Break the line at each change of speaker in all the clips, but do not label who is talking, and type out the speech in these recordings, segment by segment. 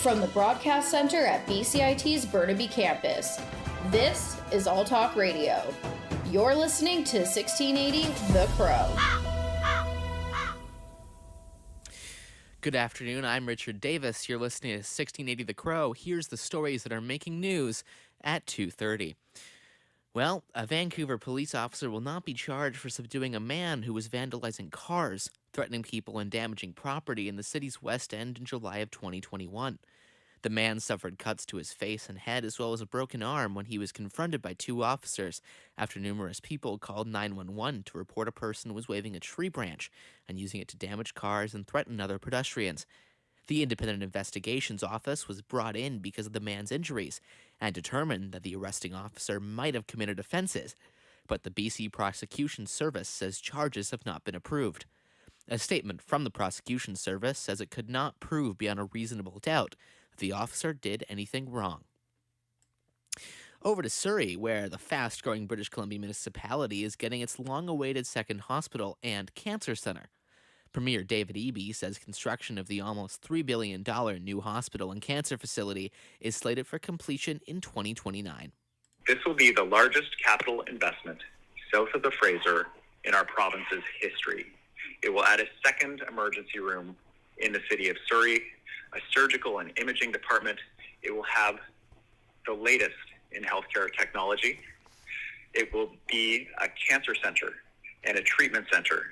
From the Broadcast Center at BCIT's Burnaby Campus, this is All Talk Radio. You're listening to 1680 The Crow.
Good afternoon, I'm Richard Davis. You're listening to 1680 The Crow. Here's the stories that are making news at 2:30. Well, a Vancouver police officer will not be charged for subduing a man who was vandalizing cars, threatening people and damaging property in the city's West End in July of 2021. The man suffered cuts to his face and head as well as a broken arm when he was confronted by two officers after numerous people called 911 to report a person was waving a tree branch and using it to damage cars and threaten other pedestrians. The Independent Investigations Office was brought in because of the man's injuries and determined that the arresting officer might have committed offenses, but the BC Prosecution Service says charges have not been approved. A statement from the Prosecution Service says it could not prove beyond a reasonable doubt that the officer did anything wrong. Over to Surrey, where the fast-growing British Columbia municipality is getting its long-awaited second hospital and cancer centre. Premier David Eby says construction of the almost $3 billion new hospital and cancer facility is slated for completion in 2029.
This will be the largest capital investment south of the Fraser in our province's history. It will add a second emergency room in the city of Surrey, a surgical and imaging department. It will have the latest in healthcare technology. It will be a cancer center and a treatment center.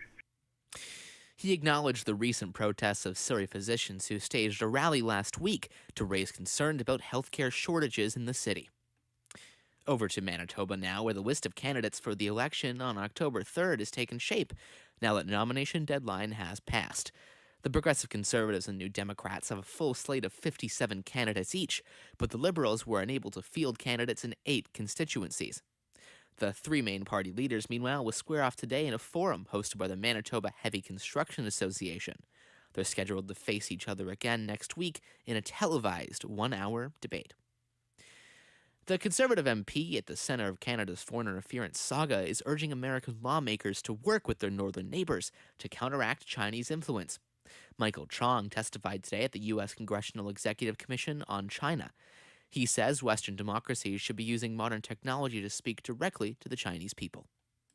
He acknowledged the recent protests of Surrey physicians who staged a rally last week to raise concern about healthcare shortages in the city. Over to Manitoba now, where the list of candidates for the election on October 3rd has taken shape, now that the nomination deadline has passed. The Progressive Conservatives and New Democrats have a full slate of 57 candidates each, but the Liberals were unable to field candidates in 8 constituencies. The three main party leaders, meanwhile, will square off today in a forum hosted by the Manitoba Heavy Construction Association. They're scheduled to face each other again next week in a televised one-hour debate. The Conservative MP at the center of Canada's foreign interference saga is urging American lawmakers to work with their northern neighbors to counteract Chinese influence. Michael Chong testified today at the U.S. Congressional Executive Commission on China. He says Western democracies should be using modern technology to speak directly to the Chinese people.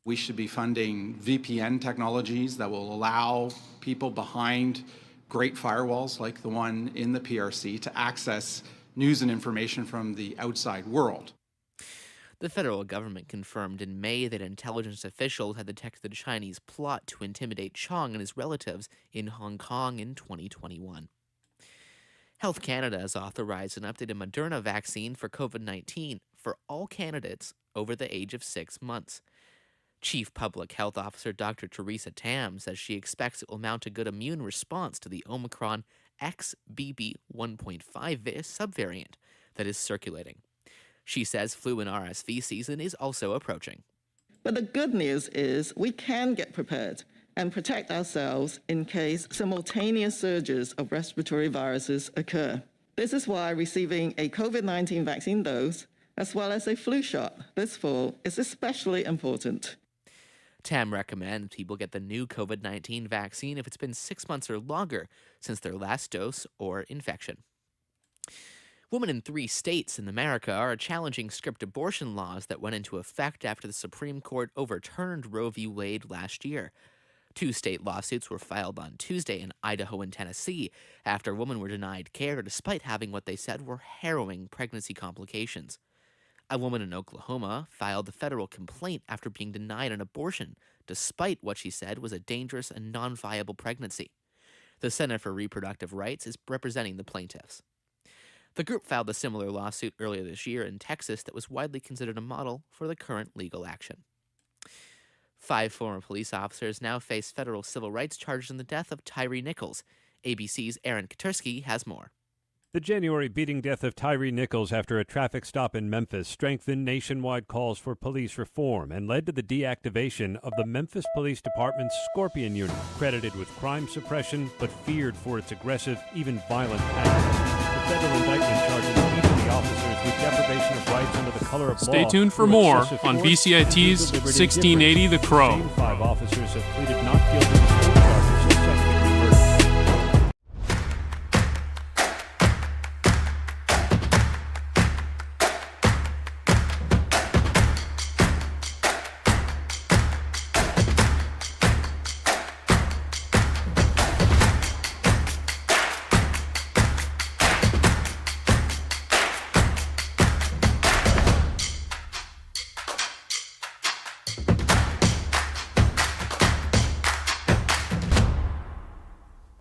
We should be funding VPN technologies that will allow people behind great firewalls like the one in the PRC to access news and information from the outside world.
The federal government confirmed in May that intelligence officials had detected the Chinese plot to intimidate Chong and his relatives in Hong Kong in 2021. Health Canada has authorized an updated Moderna vaccine for COVID-19 for all candidates over the age of 6 months. Chief Public Health Officer Dr. Teresa Tam says she expects it will mount a good immune response to the Omicron XBB.1.5 subvariant that is circulating. She says flu and RSV season is also approaching.
But the good news is we can get prepared and protect ourselves in case simultaneous surges of respiratory viruses occur. This is why receiving a COVID-19 vaccine dose, as well as a flu shot this fall, is especially important.
Tam recommends people get the new COVID-19 vaccine if it's been 6 months or longer since their last dose or infection. Women in 3 states in America are challenging strict abortion laws that went into effect after the Supreme Court overturned Roe v. Wade last year. 2 state lawsuits were filed on Tuesday in Idaho and Tennessee after women were denied care despite having what they said were harrowing pregnancy complications. A woman in Oklahoma filed a federal complaint after being denied an abortion, despite what she said was a dangerous and non-viable pregnancy. The Center for Reproductive Rights is representing the plaintiffs. The group filed a similar lawsuit earlier this year in Texas that was widely considered a model for the current legal action. 5 former police officers now face federal civil rights charges in the death of Tyree Nichols. ABC's Aaron Katursky has more.
The January beating death of Tyree Nichols after a traffic stop in Memphis strengthened nationwide calls for police reform and led to the deactivation of the Memphis Police Department's Scorpion Unit, credited with crime suppression but feared for its aggressive, even violent tactics. The federal indictment charges each of the officers with deprivation of rights under the color of law.
Stay tuned for more on BCIT's 1680 The Crow.
5 officers have pleaded not guilty to state charges of second-degree murder.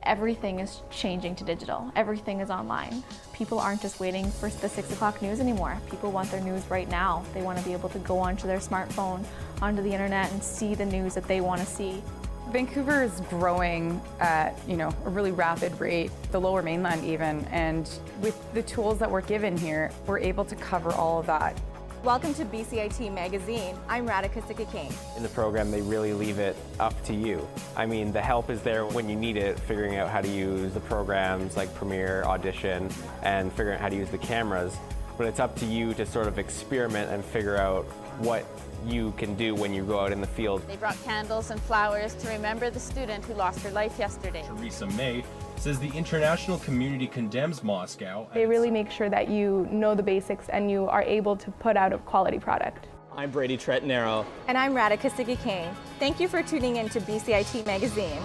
Everything is changing to digital. Everything is online. People aren't just waiting for the 6 o'clock news anymore. People want their news right now. They want to be able to go onto their smartphone, onto the internet, and see the news that they want to see.
Vancouver is growing at, a really rapid rate, the Lower Mainland even, and with the tools that we're given here, we're able to cover all of that.
Welcome to BCIT Magazine. I'm Radhika Sikakane.
In the program, they really leave it up to you. I mean, the help is there when you need it, figuring out how to use the programs like Premiere, Audition, and figuring out how to use the cameras. But it's up to you to sort of experiment and figure out what you can do when you go out in the field.
They brought candles and flowers to remember the student who lost her life yesterday.
Theresa May says the international community condemns Moscow.
They really make sure that you know the basics and you are able to put out a quality product.
I'm Brady Trettanero.
And I'm Radhika Sikakane. Thank you for tuning in to BCIT Magazine.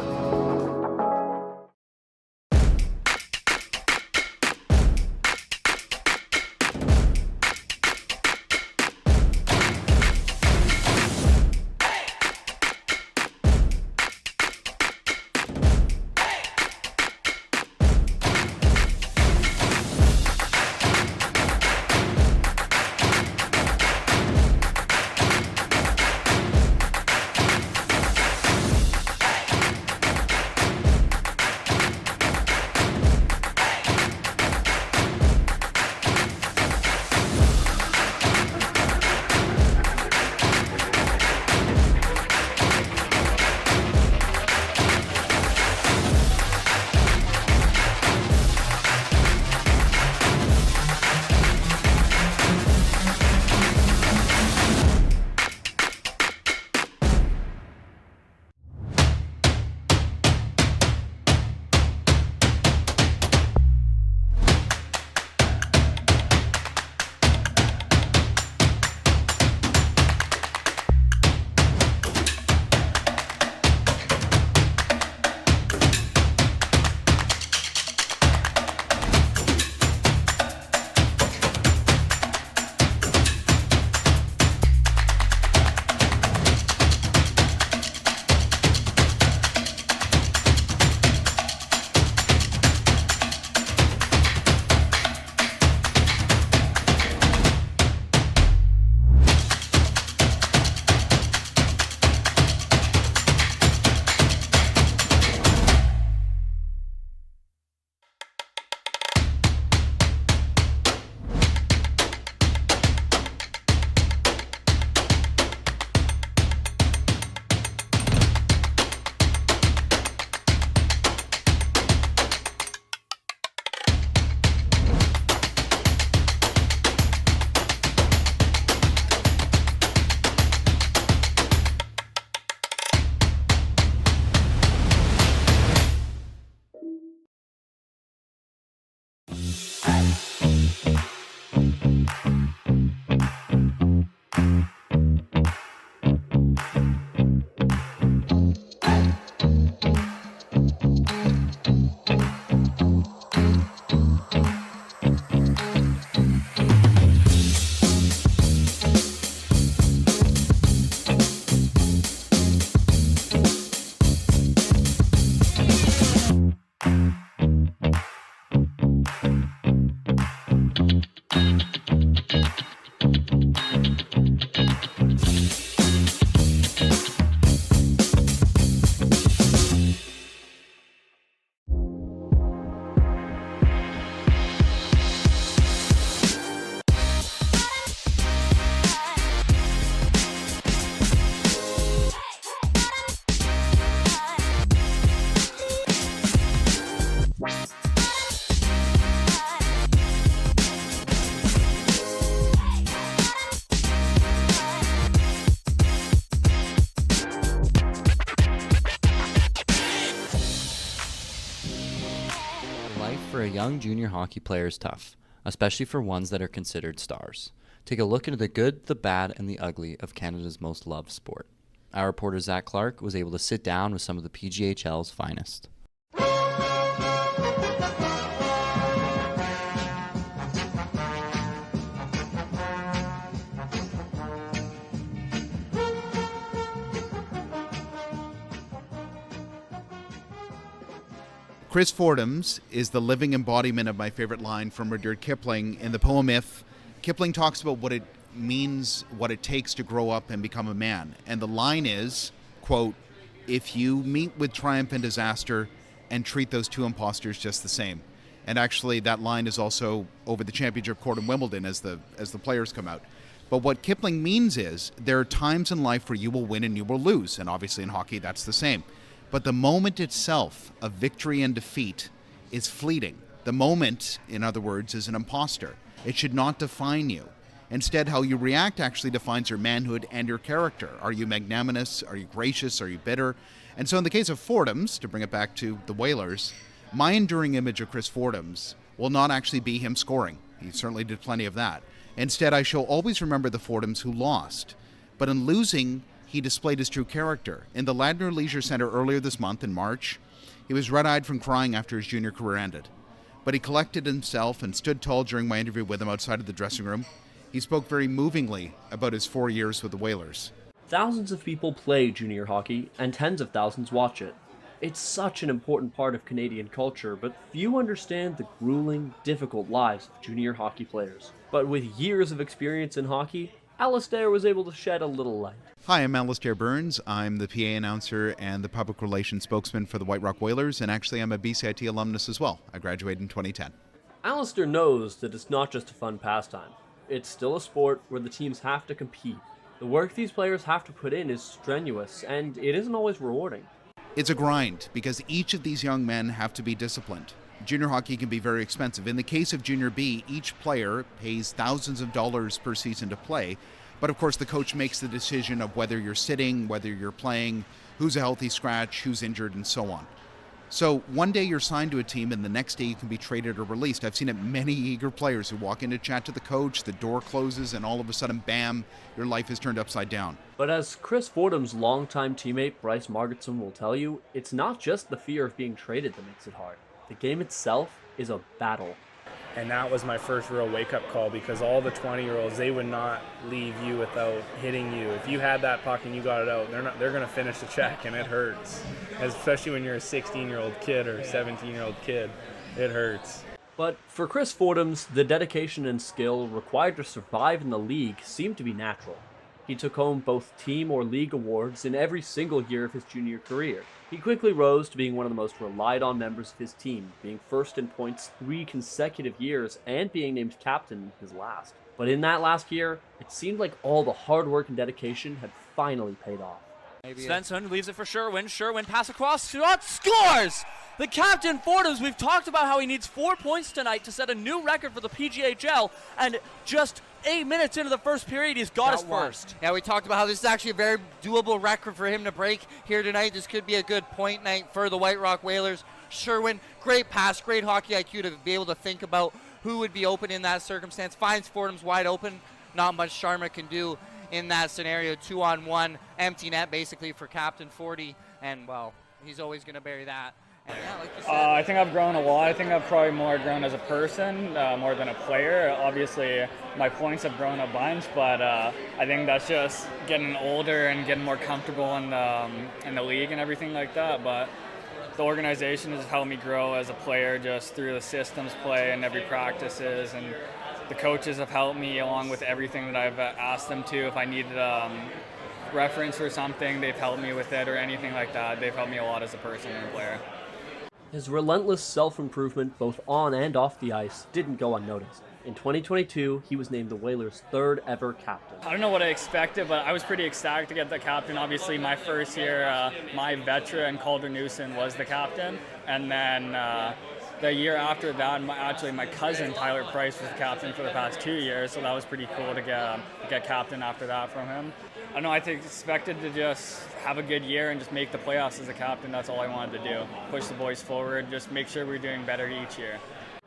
for a young junior hockey player is tough, especially for ones that are considered stars. Take a look into the good, the bad, and the ugly of Canada's most loved sport. Our reporter Zach Clark was able to sit down with some of the PGHL's finest.
Chris Fordham's is the living embodiment of my favorite line from Rudyard Kipling. In the poem If, Kipling talks about what it means, what it takes to grow up and become a man. And the line is, quote, "If you meet with triumph and disaster and treat those two imposters just the same." And actually that line is also over the championship court in Wimbledon as the players come out. But what Kipling means is there are times in life where you will win and you will lose. And obviously in hockey that's the same. But the moment itself of victory and defeat is fleeting. The moment, in other words, is an imposter. It should not define you. Instead, how you react actually defines your manhood and your character. Are you magnanimous? Are you gracious? Are you bitter? And so in the case of Fordham's, to bring it back to the Whalers, my enduring image of Chris Fordham's will not actually be him scoring. He certainly did plenty of that. Instead, I shall always remember the Fordham's who lost. But in losing, he displayed his true character. In the Ladner Leisure Centre earlier this month, in March, he was red-eyed from crying after his junior career ended. But he collected himself and stood tall during my interview with him outside of the dressing room. He spoke very movingly about his 4 years with the Whalers.
Thousands of people play junior hockey, and tens of thousands watch it. It's such an important part of Canadian culture, but few understand the grueling, difficult lives of junior hockey players. But with years of experience in hockey, Alistair was able to shed a little light.
Hi, I'm Alistair Burns. I'm the PA announcer and the public relations spokesman for the White Rock Whalers, and actually I'm a BCIT alumnus as well. I graduated in 2010.
Alistair knows that it's not just a fun pastime. It's still a sport where the teams have to compete. The work these players have to put in is strenuous, and it isn't always rewarding.
It's a grind, because each of these young men have to be disciplined. Junior hockey can be very expensive. In the case of Junior B, each player pays thousands of dollars per season to play. But of course the coach makes the decision of whether you're sitting, whether you're playing, who's a healthy scratch, who's injured, and so on. So one day you're signed to a team and the next day you can be traded or released. I've seen it many eager players who walk in to chat to the coach, the door closes, and all of a sudden, bam, your life is turned upside down.
But as Chris Fordham's longtime teammate Bryce Margetson will tell you, it's not just the fear of being traded that makes it hard. The game itself is a battle.
And that was my first real wake-up call, because all the 20-year-olds, they would not leave you without hitting you. If you had that puck and you got it out, they're going to finish the check, and it hurts. Especially when you're a 16-year-old kid or a 17-year-old kid, it hurts.
But for Chris Fordham's, the dedication and skill required to survive in the league seemed to be natural. He took home both team or league awards in every single year of his junior career. He quickly rose to being one of the most relied on members of his team, being first in points 3 consecutive years and being named captain in his last. But in that last year, it seemed like all the hard work and dedication had finally paid off.
Svensson leaves it for Sherwin. Sherwin pass across, shot, scores! The captain Fordham's, we've talked about how he needs 4 points tonight to set a new record for the PGHL, and just 8 minutes into the first period, he's got his first.
Yeah, we talked about how this is actually a very doable record for him to break here tonight. This could be a good point night for the White Rock Whalers. Sherwin, great pass, great hockey IQ to be able to think about who would be open in that circumstance. Finds Fordham's wide open. Not much Sharma can do in that scenario. 2-on-1, empty net basically for Captain 40, and well, he's always going to bury that. And yeah, like you said,
I think I've grown a lot. I think I've probably more grown as a person more than a player. Obviously, my points have grown a bunch, but I think that's just getting older and getting more comfortable in the league and everything like that. But the organization has helped me grow as a player just through the systems play and every practices, and the coaches have helped me along with everything that I've asked them to. If I needed reference or something, they've helped me with it, or anything like that. They've helped me a lot as a person and a player.
His relentless self-improvement, both on and off the ice, didn't go unnoticed. In 2022, he was named the Whalers' 3rd ever captain.
I don't know what I expected, but I was pretty ecstatic to get the captain. Obviously, my first year, my veteran, Calder Newson, was the captain. And then the year after that, my cousin, Tyler Price, was the captain for the past 2 years, so that was pretty cool to get captain after that from him. I don't know, I think expected to just have a good year and just make the playoffs as a captain. That's all I wanted to do. Push the boys forward, just make sure we're doing better each year.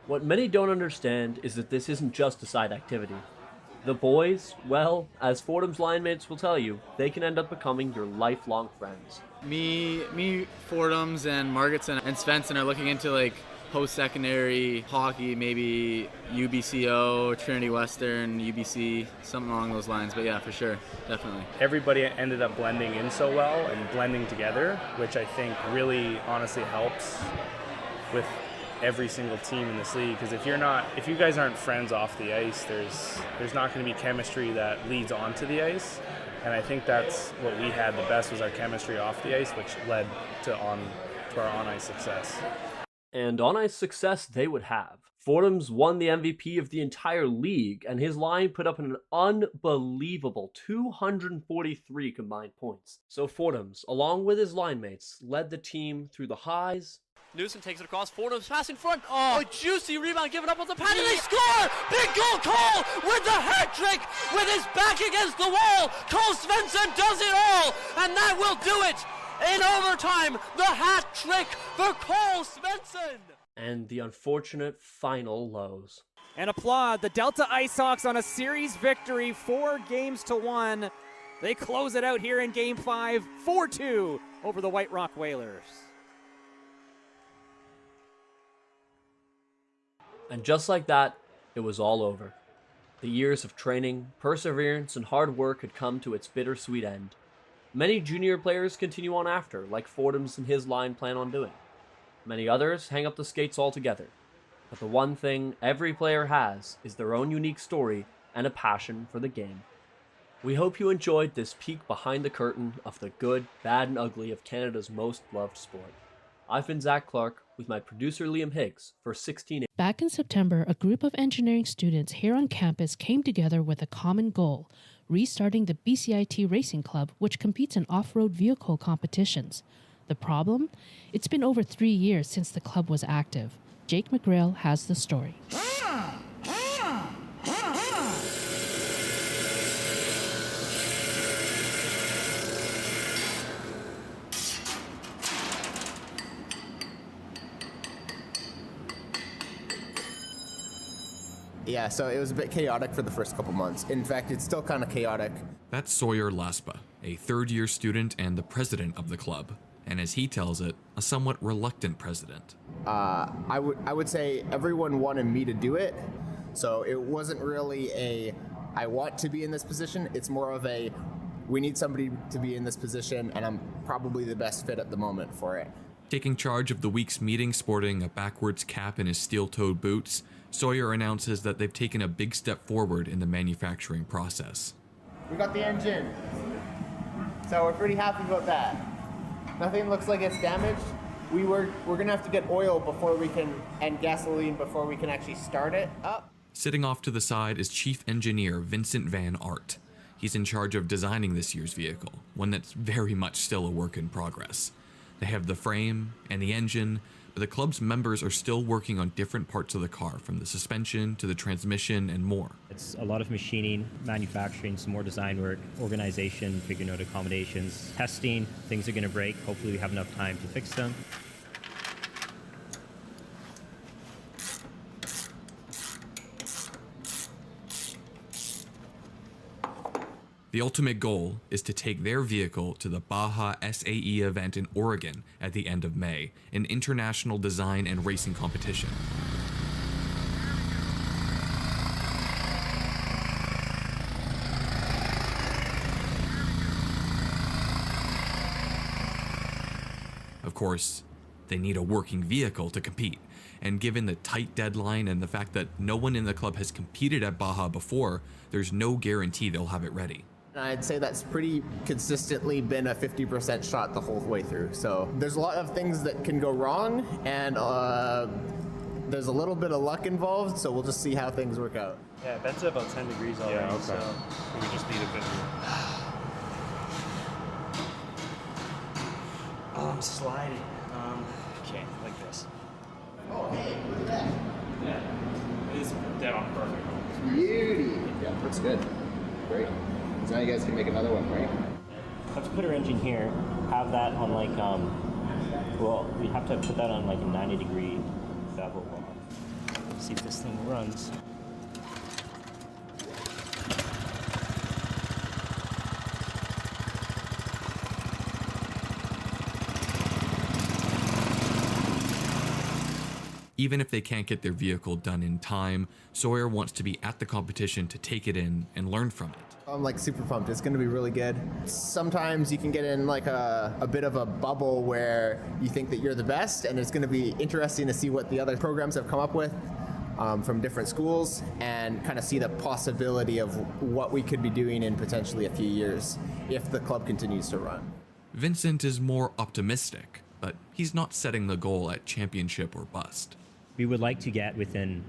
What many don't understand is that this isn't just a side activity. The boys, well, as Fordham's line mates will tell you, they can end up becoming your lifelong friends.
Me, Fordham's, and Margetson and Svensson are looking into like post-secondary hockey, maybe UBCO, Trinity Western, UBC, something along those lines. But yeah, for sure, definitely.
Everybody ended up blending in so well and blending together, which I think really honestly helps with every single team in this league, because if you guys aren't friends off the ice, there's not going to be chemistry that leads onto the ice, and I think that's what we had the best was our chemistry off the ice, which led to our on-ice success.
And on-ice success they would have. Fordham's won the MVP of the entire league, and his line put up an unbelievable 243 combined points. So Fordham's, along with his line mates, led the team through the highs.
Newsom takes it across. Fordham's pass in front. A juicy rebound given up on the pad, and they score! Big goal, Cole with the hat trick with his back against the wall. Cole Svensson does it all, and that will do it. In overtime, the hat trick for Cole Svensson.
And the unfortunate final lows.
And applaud the Delta Ice Hawks on a series victory, 4-1. They close it out here in Game 5, 4-2 over the White Rock Whalers.
And just like that, it was all over. The years of training, perseverance, and hard work had come to its bittersweet end. Many junior players continue on after, like Fordham's and his line plan on doing. Many others hang up the skates altogether. But the one thing every player has is their own unique story and a passion for the game. We hope you enjoyed this peek behind the curtain of the good, bad, and ugly of Canada's most loved sport. I've been Zach Clark with my producer Liam Higgs for 1680.
Back in September, a group of engineering students here on campus came together with a common goal, restarting the BCIT Racing Club, which competes in off-road vehicle competitions. The problem? It's been over 3 years since the club was active. Jake McGrail has the story.
Yeah, so it was a bit chaotic for the first couple months. In fact, it's still kind of chaotic.
That's Sawyer Laspa, a third-year student and the president of the club, and as he tells it, a somewhat reluctant president.
I would say everyone wanted me to do it, so it wasn't really a I want to be in this position. It's more of a we need somebody to be in this position, and I'm probably the best fit at the moment for it.
Taking charge of the week's meeting sporting a backwards cap and his steel-toed boots, Sawyer announces that they've taken a big step forward in the manufacturing process.
We got the engine, so we're pretty happy about that. Nothing looks like it's damaged. We're gonna have to get oil and gasoline before we can actually start it up.
Sitting off to the side is Chief Engineer Vincent Van Aert. He's in charge of designing this year's vehicle, one that's very much still a work in progress. They have the frame and the engine, but the club's members are still working on different parts of the car, from the suspension to the transmission and more.
It's a lot of machining, manufacturing, some more design work, organization, figuring out accommodations, testing. Things are going to break. Hopefully we have enough time to fix them.
The ultimate goal is to take their vehicle to the Baja SAE event in Oregon at the end of May, an international design and racing competition. Of course, they need a working vehicle to compete, and given the tight deadline and the fact that no one in the club has competed at Baja before, there's no guarantee they'll have it ready.
I'd say that's pretty consistently been a 50% shot the whole way through. So there's a lot of things that can go wrong, and there's a little bit of luck involved, so we'll just see how things work out.
Yeah, that's about 10 degrees already,
Yeah, okay.
so we just need a bit
I'm sliding. Okay, like this.
Oh, hey, look at that.
Yeah, it is dead on perfect.
Beauty. Yeah, looks good. Great. So now you guys can make another one, right?
Let's put our engine here, have that on like, well, we have to put that on like a 90-degree bevel.
See if this thing runs.
Even if they can't get their vehicle done in time, Sawyer wants to be at the competition to take it in and learn from it.
I'm like super pumped. It's going to be really good. Sometimes you can get in like a bit of a bubble where you think that you're the best, and it's going to be interesting to see what the other programs have come up with from different schools and kind of see the possibility of what we could be doing in potentially a few years if the club continues to run.
Vincent is more optimistic, but he's not setting the goal at championship or bust.
We would like to get within,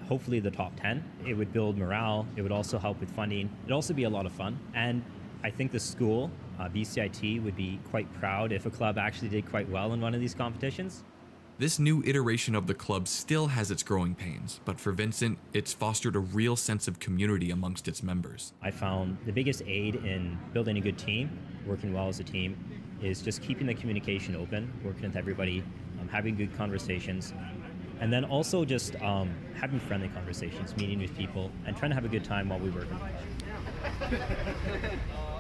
hopefully, the top 10. It would build morale. It would also help with funding. It'd also be a lot of fun. And I think the school, BCIT, would be quite proud if a club actually did quite well in one of these competitions.
This new iteration of the club still has its growing pains, but for Vincent, it's fostered a real sense of community amongst its members.
I found the biggest aid in building a good team, working well as a team, is just keeping the communication open, working with everybody, having good conversations, and then also just having friendly conversations, meeting with people, and trying to have a good time while we work.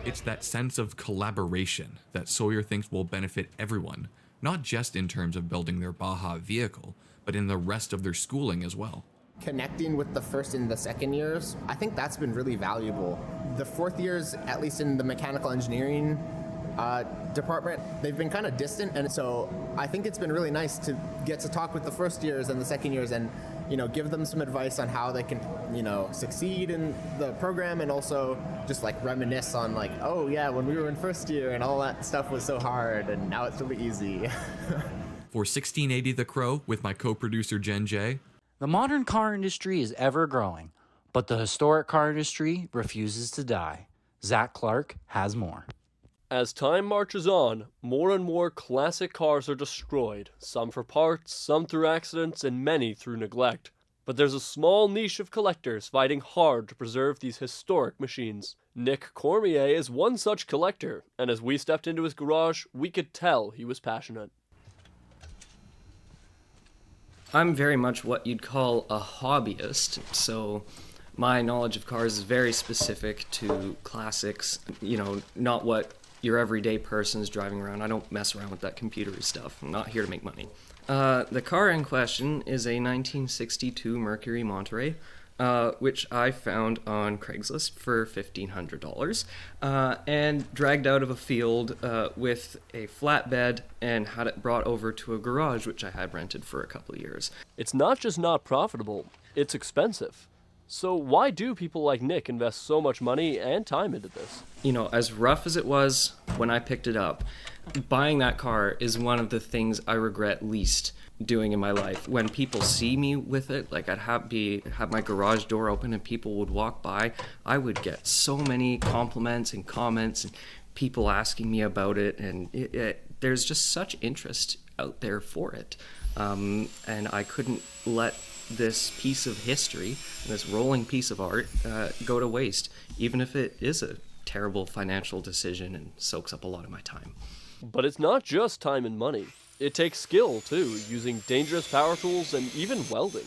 It's that sense of collaboration that Sawyer thinks will benefit everyone, not just in terms of building their Baja vehicle, but in the rest of their schooling as well.
Connecting with the first and the second years, I think that's been really valuable. The fourth years, at least in the mechanical engineering department, they've been kind of distant, and so I think it's been really nice to get to talk with the first years and the second years and, you know, give them some advice on how they can, you know, succeed in the program, and also just like reminisce on like, oh yeah, when we were in first year and all that stuff was so hard and now it's really easy.
For 1680 The Crow, with my co-producer Jen J.
The modern car industry is ever growing, but the historic car industry refuses to die. Zach Clark has more.
As time marches on, more and more classic cars are destroyed, some for parts, some through accidents, and many through neglect. But there's a small niche of collectors fighting hard to preserve these historic machines. Nick Cormier is one such collector, and as we stepped into his garage, we could tell he was passionate.
I'm very much what you'd call a hobbyist, so my knowledge of cars is very specific to classics, you know, not what your everyday person is driving around. I don't mess around with that computery stuff. I'm not here to make money. The car in question is a 1962 Mercury Monterey, which I found on Craigslist for $1,500 and dragged out of a field with a flatbed and had it brought over to a garage, which I had rented for a couple of years.
It's not just not profitable, it's expensive. So why do people like Nick invest so much money and time into this?
You know, as rough as it was when I picked it up, buying that car is one of the things I regret least doing in my life. When people see me with it, like I'd have my garage door open and people would walk by, I would get so many compliments and comments and people asking me about it, and there's just such interest out there for it. And I couldn't let this piece of history, this rolling piece of art, go to waste, even if it is a terrible financial decision and soaks up a lot of my time.
But it's not just time and money. It takes skill, too, using dangerous power tools and even welding.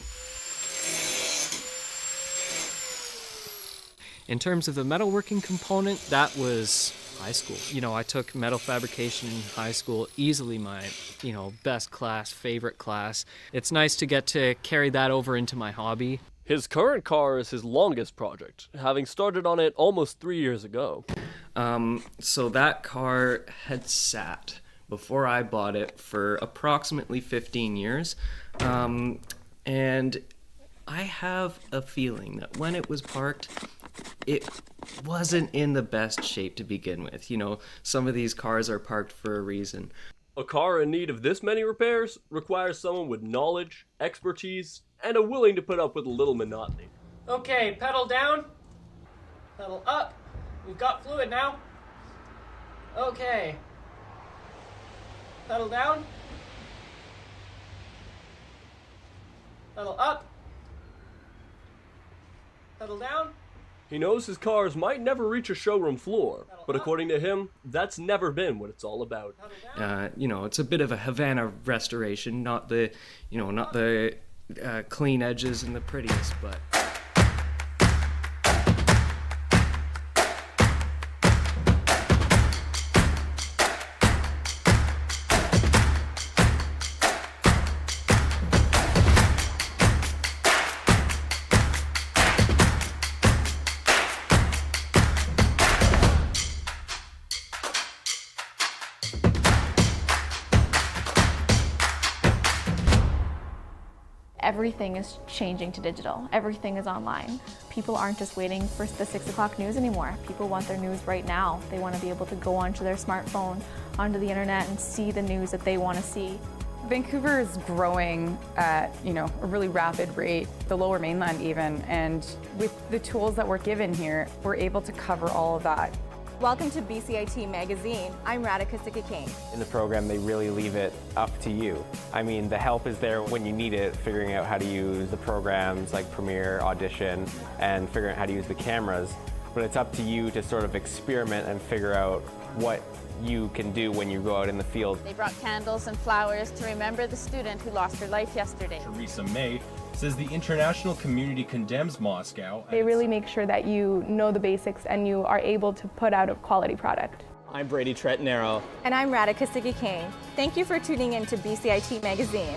In terms of the metalworking component, that was high school. You know, I took metal fabrication in high school, easily my, you know, best class, favorite class. It's nice to get to carry that over into my hobby.
His current car is his longest project, having started on it almost 3 years ago.
So that car had sat before I bought it for approximately 15 years. And I have a feeling that when it was parked, it wasn't in the best shape to begin with. You know, some of these cars are parked for a reason.
A car in need of this many repairs requires someone with knowledge, expertise, and a willing to put up with a little monotony.
Okay, pedal down, pedal up. We've got fluid now. Okay. Pedal down. Pedal up. Pedal down.
He knows his cars might never reach a showroom floor, but according to him, that's never been what it's all about.
You know, it's a bit of a Havana restoration, not the clean edges and the prettiest, but
Everything is changing to digital. Everything is online. People aren't just waiting for the 6 o'clock news anymore. People want their news right now. They want to be able to go onto their smartphone, onto the internet, and see the news that they want to see.
Vancouver is growing at, a really rapid rate, the Lower Mainland even, and with the tools that we're given here, we're able to cover all of that.
Welcome to BCIT Magazine. I'm Radhika Sikakane.
In the program, they really leave it up to you. I mean, the help is there when you need it, figuring out how to use the programs like Premiere, Audition, and figuring out how to use the cameras. But it's up to you to sort of experiment and figure out what you can do when you go out in the field.
They brought candles and flowers to remember the student who lost her life yesterday.
Theresa May says the international community condemns Moscow.
They really make sure that you know the basics and you are able to put out a quality product.
I'm Brady Tretnero.
And I'm Radhika Sikakane. Thank you for tuning in to BCIT Magazine.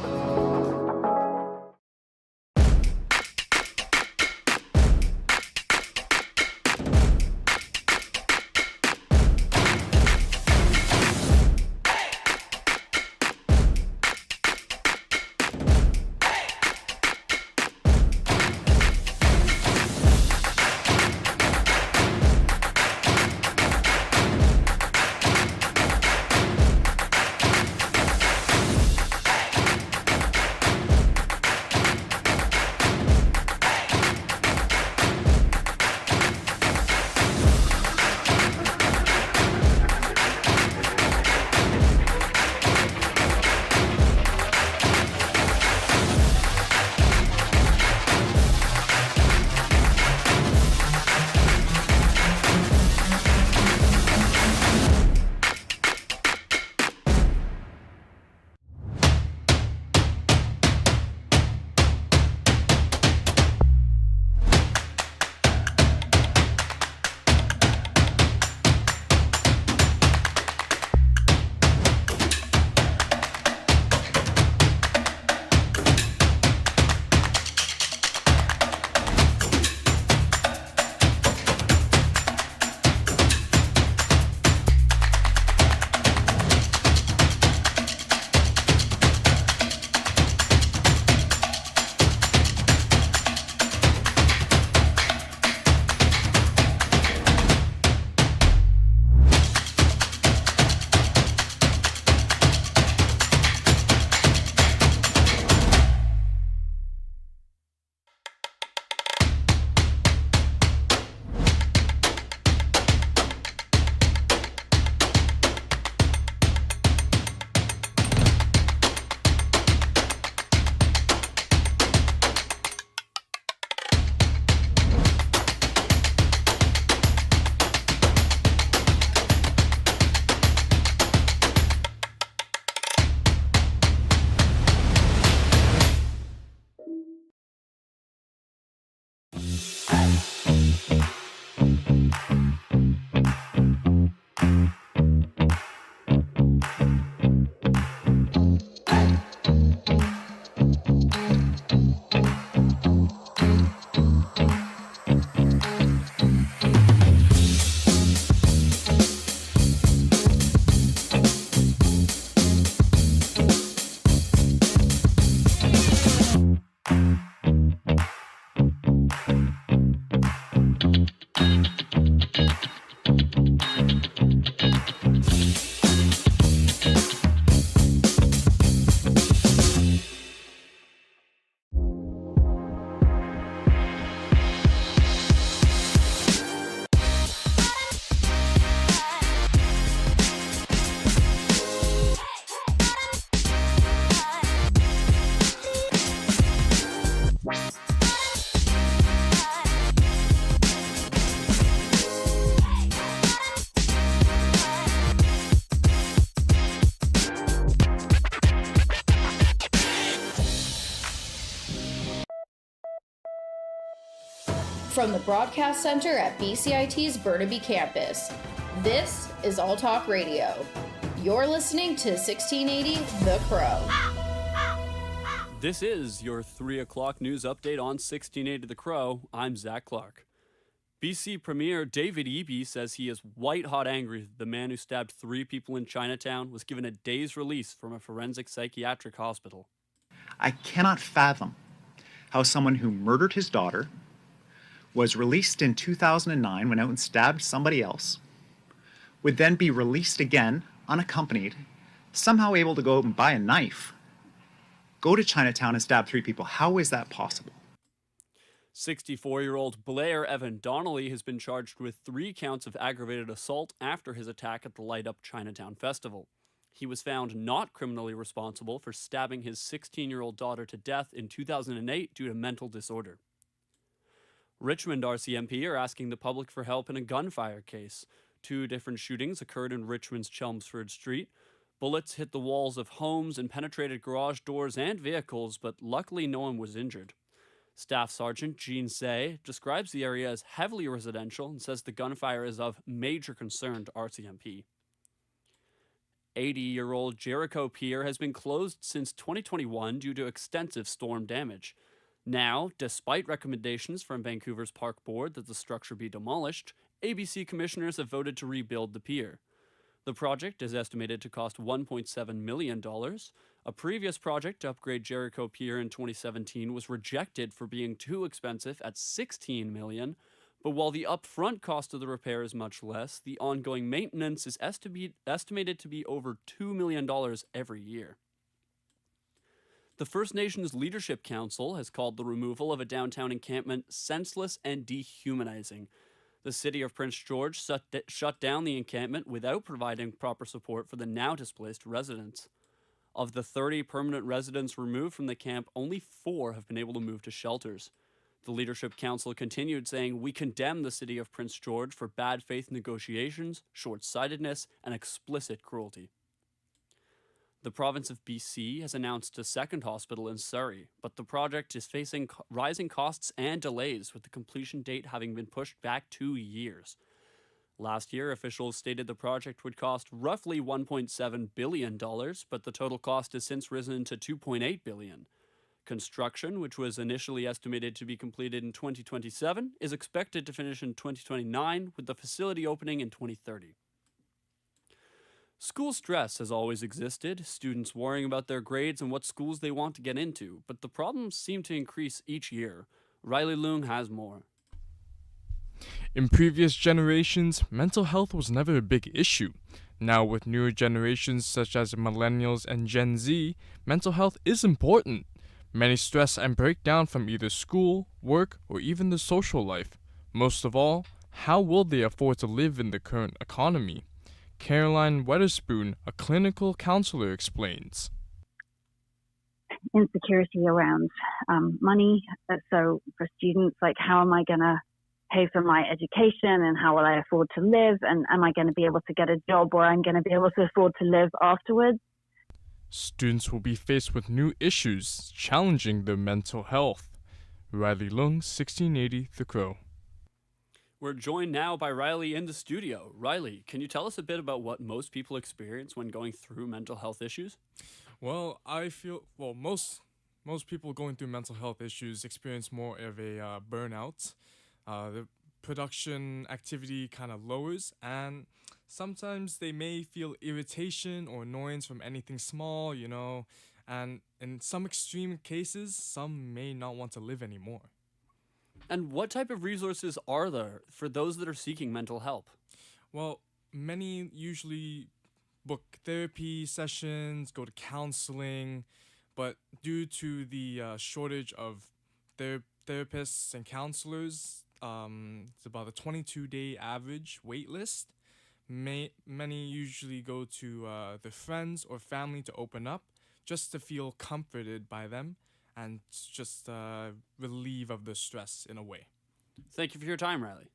From the Broadcast Center at BCIT's Burnaby Campus, this is All Talk Radio. You're listening to 1680 The Crow.
This is your 3 o'clock news update on 1680 The Crow. I'm Zach Clark. BC Premier David Eby says he is white-hot angry that the man who stabbed 3 people in Chinatown was given a day's release from a forensic psychiatric hospital.
I cannot fathom how someone who murdered his daughter, was released in 2009, went out and stabbed somebody else, would then be released again, unaccompanied, somehow able to go out and buy a knife, go to Chinatown and stab 3 people. How is that possible?
64-year-old Blair Evan Donnelly has been charged with 3 counts of aggravated assault after his attack at the Light Up Chinatown Festival. He was found not criminally responsible for stabbing his 16-year-old daughter to death in 2008 due to mental disorder. Richmond RCMP are asking the public for help in a gunfire case. 2 different shootings occurred in Richmond's Chelmsford Street. Bullets hit the walls of homes and penetrated garage doors and vehicles, but luckily no one was injured. Staff Sergeant Jean Say describes the area as heavily residential and says the gunfire is of major concern to RCMP. 80-year-old Jericho Pier has been closed since 2021 due to extensive storm damage. Now, despite recommendations from Vancouver's Park Board that the structure be demolished, ABC commissioners have voted to rebuild the pier. The project is estimated to cost $1.7 million. A previous project to upgrade Jericho Pier in 2017 was rejected for being too expensive at $16 million. But while the upfront cost of the repair is much less, the ongoing maintenance is estimated to be over $2 million every year. The First Nations Leadership Council has called the removal of a downtown encampment senseless and dehumanizing. The city of Prince George shut down the encampment without providing proper support for the now displaced residents. Of the 30 permanent residents removed from the camp, only 4 have been able to move to shelters. The Leadership Council continued saying, "We condemn the city of Prince George for bad faith negotiations, short-sightedness, and explicit cruelty." The province of BC has announced a second hospital in Surrey, but the project is facing rising costs and delays, with the completion date having been pushed back 2 years. Last year, officials stated the project would cost roughly $1.7 billion, but the total cost has since risen to $2.8 billion. Construction, which was initially estimated to be completed in 2027, is expected to finish in 2029, with the facility opening in 2030. School stress has always existed, students worrying about their grades and what schools they want to get into, but the problems seem to increase each year. Riley Leung has more.
In previous generations, mental health was never a big issue. Now, with newer generations such as millennials and Gen Z, mental health is important. Many stress and break down from either school, work, or even the social life. Most of all, how will they afford to live in the current economy? Caroline Weatherspoon, a clinical counselor, explains.
Insecurity around money. So for students, like, how am I going to pay for my education, and how will I afford to live, and am I going to be able to get a job where I'm going to be able to afford to live afterwards?
Students will be faced with new issues challenging their mental health. Riley Leung, 1680 The Crow.
We're joined now by Riley in the studio. Riley, can you tell us a bit about what most people experience when going through mental health issues?
Well, I feel, most people going through mental health issues experience more of a burnout. The production activity kind of lowers, and sometimes they may feel irritation or annoyance from anything small, and in some extreme cases, some may not want to live anymore.
And what type of resources are there for those that are seeking mental help?
Well, many usually book therapy sessions, go to counseling, but due to the shortage of therapists and counselors, it's about a 22-day average wait list. Many usually go to their friends or family to open up, just to feel comforted by them and just relieve of the stress in a way.
Thank you for your time, Riley.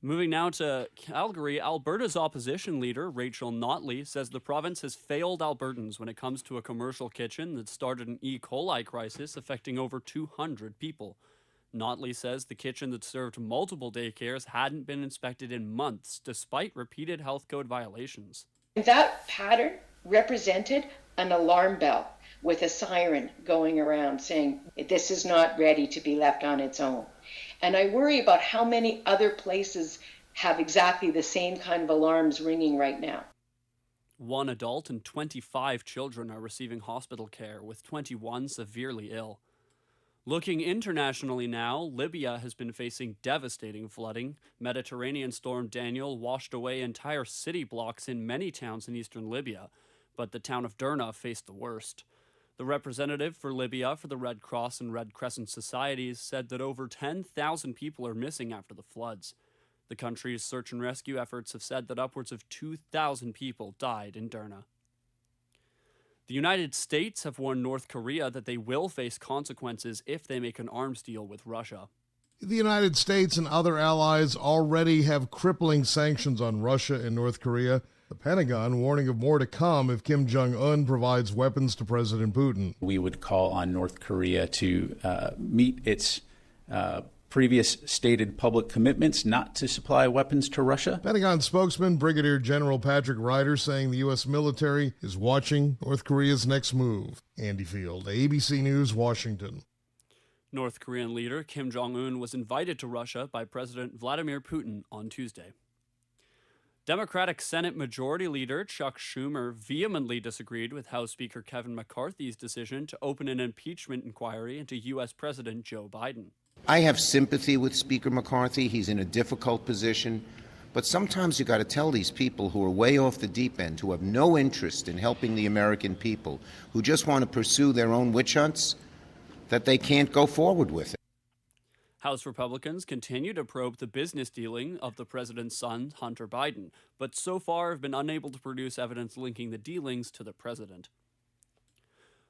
Moving now to Calgary, Alberta's opposition leader, Rachel Notley, says the province has failed Albertans when it comes to a commercial kitchen that started an E. coli crisis affecting over 200 people. Notley says the kitchen that served multiple daycares hadn't been inspected in months, despite repeated health code violations.
That pattern represented an alarm bell with a siren going around saying, this is not ready to be left on its own. And I worry about how many other places have exactly the same kind of alarms ringing right now.
1 adult and 25 children are receiving hospital care, with 21 severely ill. Looking internationally now, Libya has been facing devastating flooding. Mediterranean storm Daniel washed away entire city blocks in many towns in eastern Libya, but the town of Derna faced the worst. The representative for Libya for the Red Cross and Red Crescent Societies said that over 10,000 people are missing after the floods. The country's search and rescue efforts have said that upwards of 2,000 people died in Derna. The United States have warned North Korea that they will face consequences if they make an arms deal with Russia.
The United States and other allies already have crippling sanctions on Russia and North Korea. The Pentagon warning of more to come if Kim Jong-un provides weapons to President Putin.
We would call on North Korea to meet its previous stated public commitments not to supply weapons to Russia.
Pentagon spokesman Brigadier General Patrick Ryder saying the U.S. military is watching North Korea's next move. Andy Field, ABC News, Washington.
North Korean leader Kim Jong-un was invited to Russia by President Vladimir Putin on Tuesday. Democratic Senate Majority Leader Chuck Schumer vehemently disagreed with House Speaker Kevin McCarthy's decision to open an impeachment inquiry into U.S. President Joe Biden.
I have sympathy with Speaker McCarthy. He's in a difficult position. But sometimes you got to tell these people who are way off the deep end, who have no interest in helping the American people, who just want to pursue their own witch hunts, that they can't go forward with it.
House Republicans continue to probe the business dealing of the president's son, Hunter Biden, but so far have been unable to produce evidence linking the dealings to the president.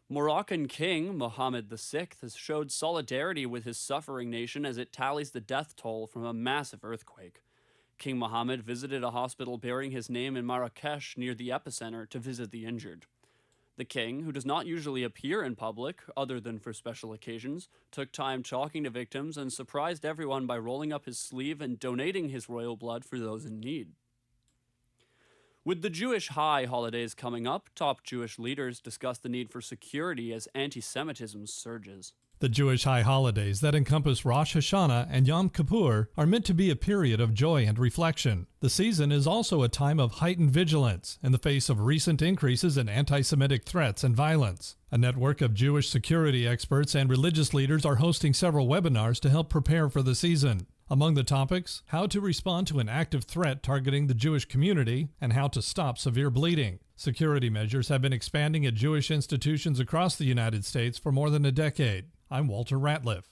Moroccan King Mohammed VI has showed solidarity with his suffering nation as it tallies the death toll from a massive earthquake. King Mohammed visited a hospital bearing his name in Marrakesh near the epicenter to visit the injured. The king, who does not usually appear in public, other than for special occasions, took time talking to victims and surprised everyone by rolling up his sleeve and donating his royal blood for those in need. With the Jewish High holidays coming up, top Jewish leaders discuss the need for security as anti-Semitism surges.
The Jewish high holidays that encompass Rosh Hashanah and Yom Kippur are meant to be a period of joy and reflection. The season is also a time of heightened vigilance in the face of recent increases in anti-Semitic threats and violence. A network of Jewish security experts and religious leaders are hosting several webinars to help prepare for the season. Among the topics, how to respond to an active threat targeting the Jewish community and how to stop severe bleeding. Security measures have been expanding at Jewish institutions across the United States for more than a decade. I'm Walter Ratliff.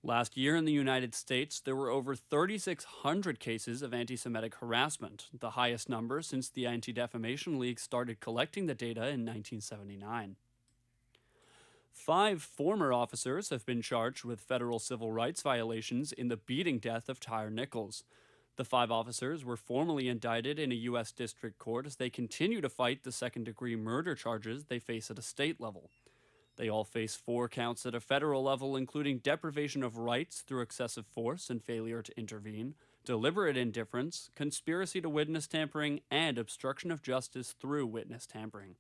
Last year in the United States, there were over 3,600 cases of anti-Semitic harassment, the highest number since the Anti-Defamation League started collecting the data in 1979. 5 former officers have been charged with federal civil rights violations in the beating death of Tyre Nichols. The 5 officers were formally indicted in a U.S. district court as they continue to fight the second-degree murder charges they face at a state level. They all face 4 counts at a federal level, including deprivation of rights through excessive force and failure to intervene, deliberate indifference, conspiracy to witness tampering, and obstruction of justice through witness tampering.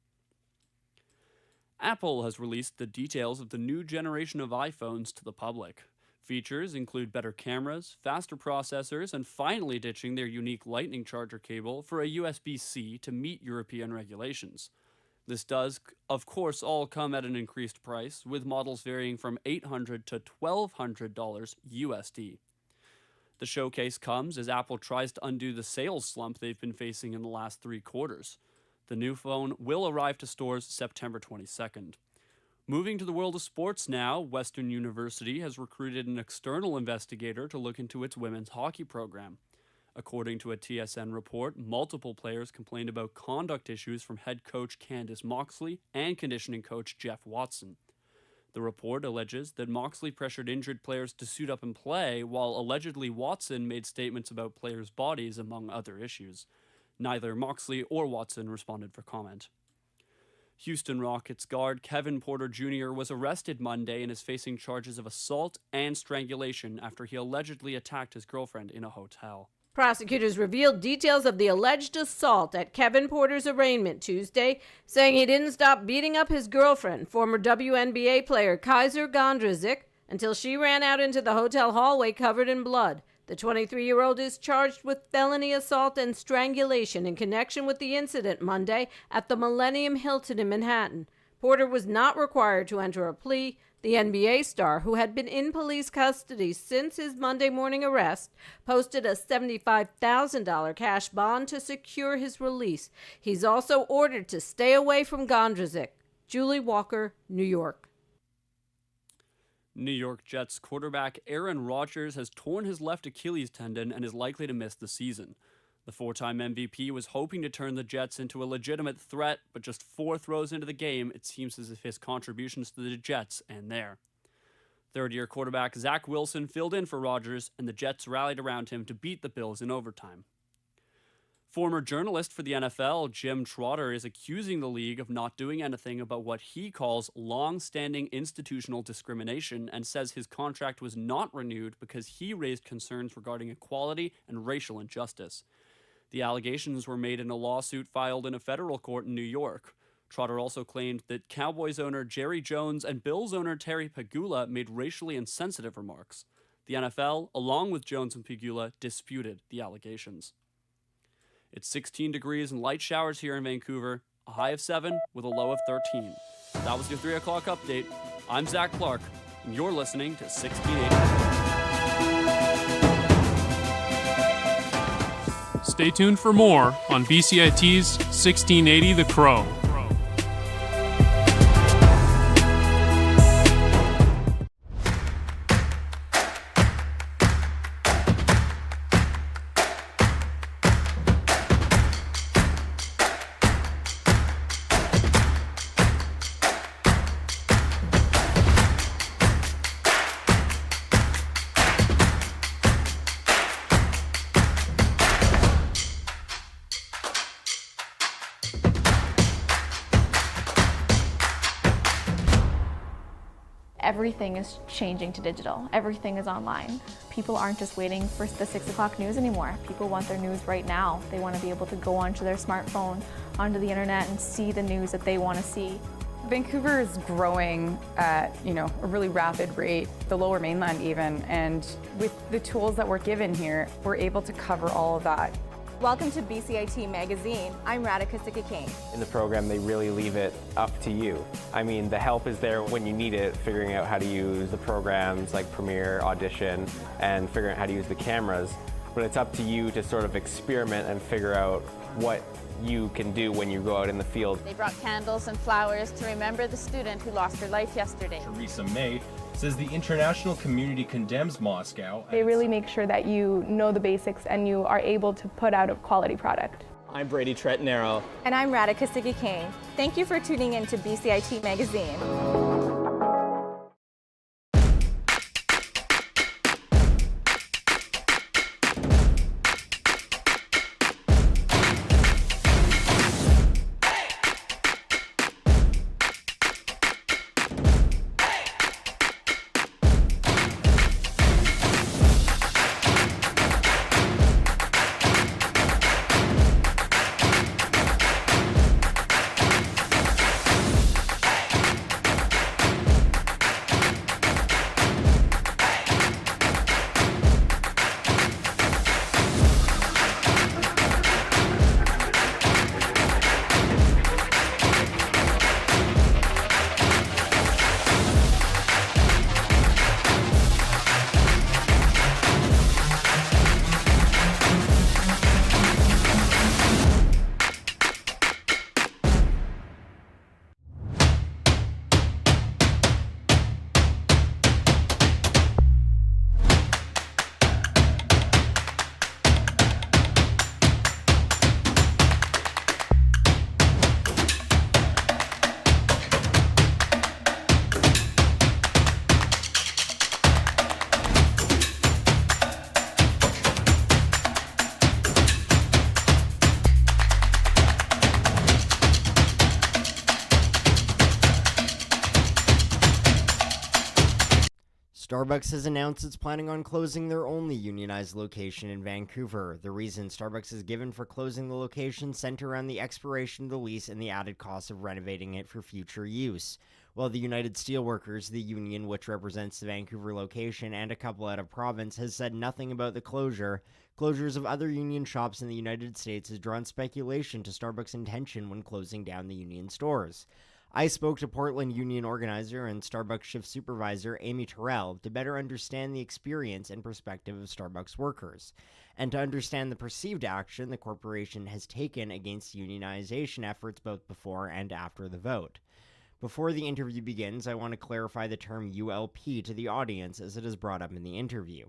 Apple has released the details of the new generation of iPhones to the public. Features include better cameras, faster processors, and finally ditching their unique lightning charger cable for a USB-C to meet European regulations. This does, of course, all come at an increased price, with models varying from $800 to $1,200 USD. The showcase comes as Apple tries to undo the sales slump they've been facing in the last 3 quarters. The new phone will arrive to stores September 22nd. Moving to the world of sports now, Western University has recruited an external investigator to look into its women's hockey program. According to a TSN report, multiple players complained about conduct issues from head coach Candace Moxley and conditioning coach Jeff Watson. The report alleges that Moxley pressured injured players to suit up and play, while allegedly Watson made statements about players' bodies, among other issues. Neither Moxley or Watson responded for comment. Houston Rockets guard Kevin Porter Jr. was arrested Monday and is facing charges of assault and strangulation after he allegedly attacked his girlfriend in a hotel.
Prosecutors revealed details of the alleged assault at Kevin Porter's arraignment Tuesday, saying he didn't stop beating up his girlfriend, former WNBA player Kaiser Gondrezick, until she ran out into the hotel hallway covered in blood. The 23-year-old is charged with felony assault and strangulation in connection with the incident Monday at the Millennium Hilton in Manhattan. Porter was not required to enter a plea. The NBA star, who had been in police custody since his Monday morning arrest, posted a $75,000 cash bond to secure his release. He's also ordered to stay away from Gondrezick. Julie Walker, New York.
New York Jets quarterback Aaron Rodgers has torn his left Achilles tendon and is likely to miss the season. The four-time MVP was hoping to turn the Jets into a legitimate threat, but just 4 throws into the game, it seems as if his contributions to the Jets end there. Third-year quarterback Zach Wilson filled in for Rodgers, and the Jets rallied around him to beat the Bills in overtime. Former journalist for the NFL, Jim Trotter, is accusing the league of not doing anything about what he calls long-standing institutional discrimination and says his contract was not renewed because he raised concerns regarding equality and racial injustice. The allegations were made in a lawsuit filed in a federal court in New York. Trotter also claimed that Cowboys owner Jerry Jones and Bills owner Terry Pegula made racially insensitive remarks. The NFL, along with Jones and Pegula, disputed the allegations. It's 16 degrees and light showers here in Vancouver, a high of 7 with a low of 13. That was your 3 o'clock update. I'm Zach Clark, and you're listening to 1680.
Stay tuned for more on BCIT's 1680 The Crow.
Everything is changing to digital. Everything is online. People aren't just waiting for the 6 o'clock news anymore. People want their news right now. They want to be able to go onto their smartphone, onto the internet, and see the news that they want to see.
Vancouver is growing at, a really rapid rate, the Lower Mainland even, and with the tools that we're given here, we're able to cover all of that.
Welcome to BCIT Magazine. I'm Radhika Sikikane.
In the program, they really leave it up to you. I mean, the help is there when you need it, figuring out how to use the programs like Premiere, Audition, and figuring out how to use the cameras. But it's up to you to sort of experiment and figure out what you can do when you go out in the field.
They brought candles and flowers to remember the student who lost her life yesterday.
Theresa May says the international community condemns Moscow.
They really make sure that you know the basics and you are able to put out a quality product.
I'm Brady Tretanero.
And I'm Radhika Sikikane. Thank you for tuning in to BCIT Magazine.
Starbucks has announced it's planning on closing their only unionized location in Vancouver. The reason Starbucks has given for closing the location center around the expiration of the lease and the added cost of renovating it for future use. While the United Steelworkers, the union which represents the Vancouver location, and a couple out of province, has said nothing about the closure, closures of other union shops in the United States has drawn speculation to Starbucks' intention when closing down the union stores. I spoke to Portland union organizer and Starbucks shift supervisor Amy Terrell to better understand the experience and perspective of Starbucks workers, and to understand the perceived action the corporation has taken against unionization efforts both before and after the vote. Before the interview begins, I want to clarify the term ULP to the audience as it is brought up in the interview.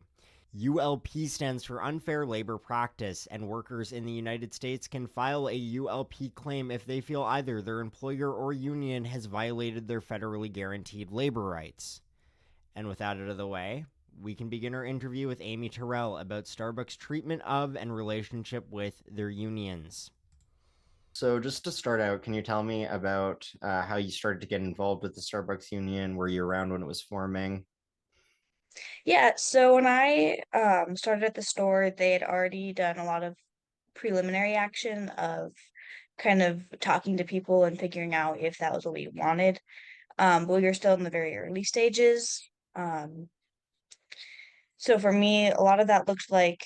ULP stands for Unfair Labor Practice, and workers in the United States can file a ULP claim if they feel either their employer or union has violated their federally guaranteed labor rights. And with that out of the way, we can begin our interview with Amy Terrell about Starbucks' treatment of and relationship with their unions. So just to start out, can you tell me about how you started to get involved with the Starbucks union? Were you around when it was forming?
Yeah, so when I started at the store, they had already done a lot of preliminary action of kind of talking to people and figuring out if that was what we wanted. But we were still in the very early stages. So for me, a lot of that looked like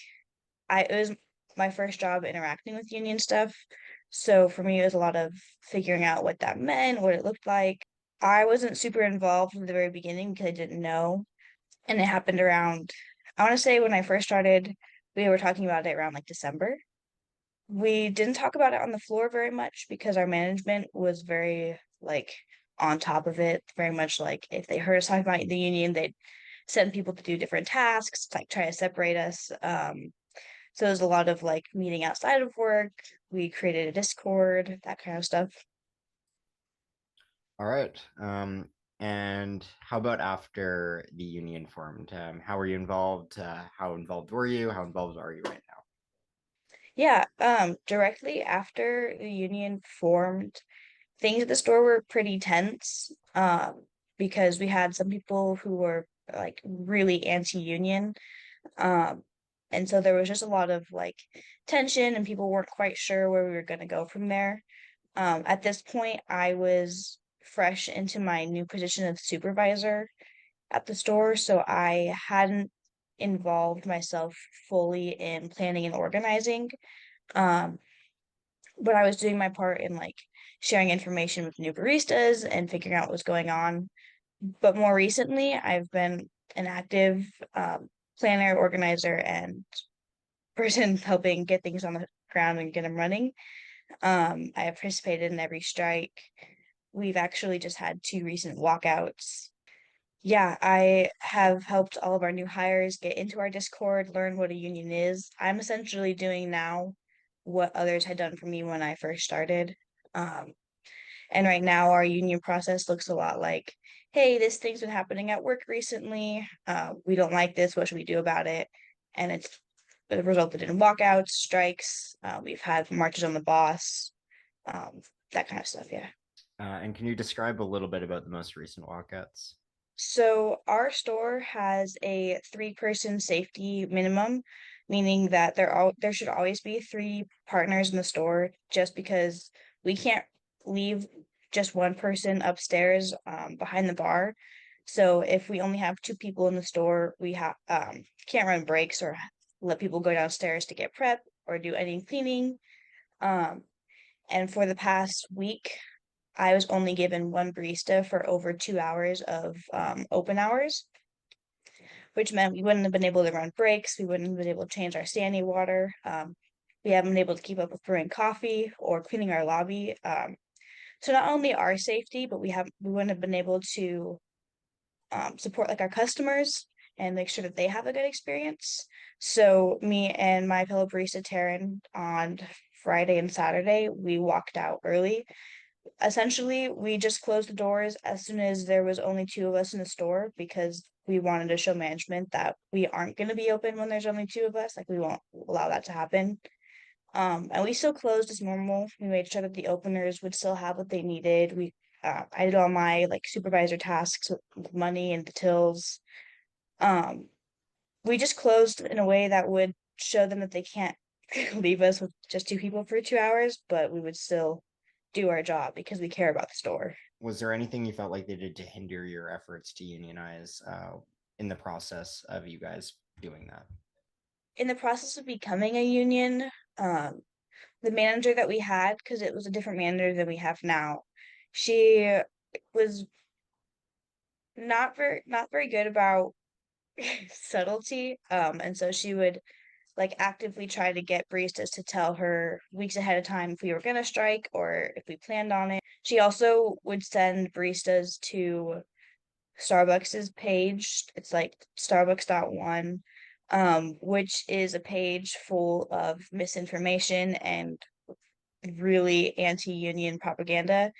it was my first job interacting with union stuff. So for me, it was a lot of figuring out what that meant, what it looked like. I wasn't super involved from the very beginning because I didn't know. And it happened around, I want to say when I first started, we were talking about it around like December. We didn't talk about it on the floor very much because our management was very like on top of it, very much like if they heard us talking about the union, they'd send people to do different tasks, like try to separate us. So there's a lot of like meeting outside of work. We created a Discord, that kind of stuff.
All right. And how about after the union formed? How were you involved? How involved were you? How involved are you right now?
Yeah, directly after the union formed, things at the store were pretty tense, because we had some people who were like really anti-union. And so there was just a lot of like tension and people weren't quite sure where we were going to go from there. At this point, I was fresh into my new position of supervisor at the store, so I hadn't involved myself fully in planning and organizing. Um, but I was doing my part in like sharing information with new baristas and figuring out what was going on. But more recently, I've been an active planner, organizer, and person helping get things on the ground and get them running. I have participated in every strike. We've actually just had 2 recent walkouts. Yeah, I have helped all of our new hires get into our Discord, learn what a union is. I'm essentially doing now what others had done for me when I first started. And right now, our union process looks a lot like, hey, this thing's been happening at work recently. We don't like this. What should we do about it? And it's resulted in walkouts, strikes. We've had marches on the boss, that kind of stuff. Yeah.
And can you describe a little bit about the most recent walkouts?
So our store has a 3-person safety minimum, meaning that there should always be 3 partners in the store, just because we can't leave just one person upstairs behind the bar. So if we only have 2 people in the store, we can't run breaks or let people go downstairs to get prep or do any cleaning. And for the past week, I was only given 1 barista for over 2 hours of open hours, which meant we wouldn't have been able to run breaks. We wouldn't have been able to change our standing water. We haven't been able to keep up with brewing coffee or cleaning our lobby. So not only our safety, but we wouldn't have been able to support like our customers and make sure that they have a good experience. So me and my fellow barista Taryn on Friday and Saturday, we walked out early. Essentially, we just closed the doors as soon as there was only 2 of us in the store because we wanted to show management that we aren't going to be open when there's only 2 of us. Like, we won't allow that to happen. And we still closed as normal. We made sure that the openers would still have what they needed. I did all my like supervisor tasks with money and the tills. We just closed in a way that would show them that they can't leave us with just 2 people for 2 hours, but we would still do our job because we care about the store.
Was there anything you felt like they did to hinder your efforts to unionize in the process of you guys doing that?
In the process of becoming a union, the manager that we had, because it was a different manager than we have now, she was not very good about subtlety. And so she would like actively try to get baristas to tell her weeks ahead of time if we were gonna strike or if we planned on it. She also would send baristas to Starbucks's page. It's like Starbucks.one, which is a page full of misinformation and really anti-union propaganda.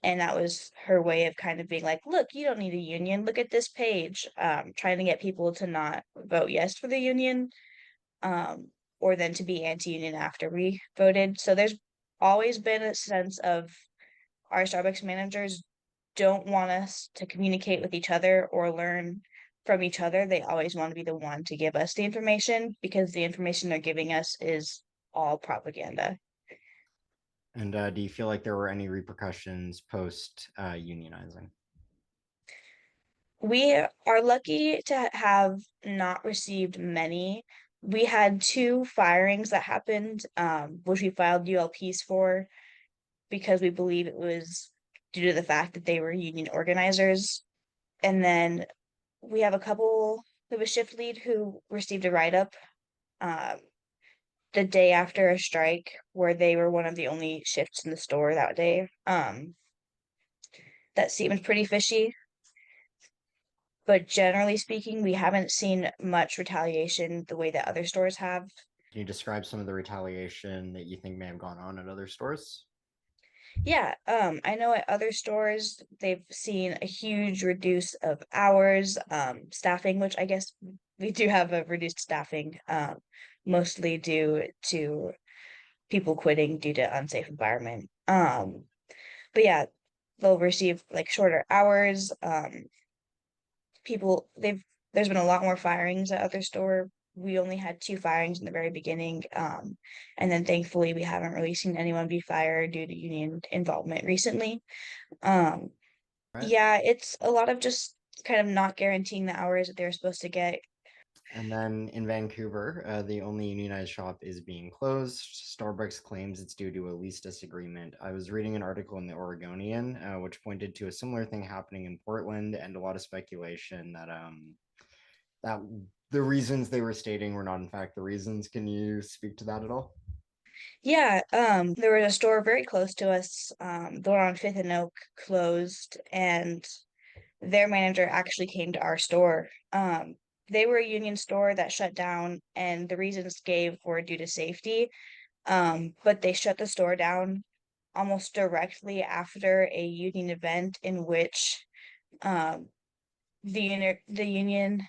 And that was her way of kind of being like, look, you don't need a union. Look at this page. Trying to get people to not vote yes for the union, or then to be anti-union after we voted. So there's always been a sense of our Starbucks managers don't want us to communicate with each other or learn from each other. They always want to be the one to give us the information because the information they're giving us is all propaganda.
And do you feel like there were any repercussions post unionizing?
We are lucky to have not received many. We had 2 firings that happened, which we filed ULPs for because we believe it was due to the fact that they were union organizers. And then we have a couple, we have a shift lead who received a write-up the day after a strike where they were one of the only shifts in the store that day. That seemed pretty fishy. But generally speaking, we haven't seen much retaliation the way that other stores have.
Can you describe some of the retaliation that you think may have gone on at other stores?
Yeah, I know at other stores they've seen a huge reduce of hours, staffing, which I guess we do have a reduced staffing, mostly due to people quitting due to unsafe environment. But yeah, they'll receive like shorter hours. There's been a lot more firings at other store. We only had 2 firings in the very beginning. And then thankfully we haven't really seen anyone be fired due to union involvement recently. Yeah, it's a lot of just kind of not guaranteeing the hours that they're supposed to get.
And then in Vancouver, the only unionized shop is being closed. Starbucks claims it's due to a lease disagreement. I was reading an article in the Oregonian, which pointed to a similar thing happening in Portland, and a lot of speculation that the reasons they were stating were not in fact the reasons. Can you speak to that at all?
Yeah, there was a store very close to us, the one on 5th and Oak closed, and their manager actually came to our store. They were a union store that shut down, and the reasons gave were due to safety. But they shut the store down almost directly after a union event in which the union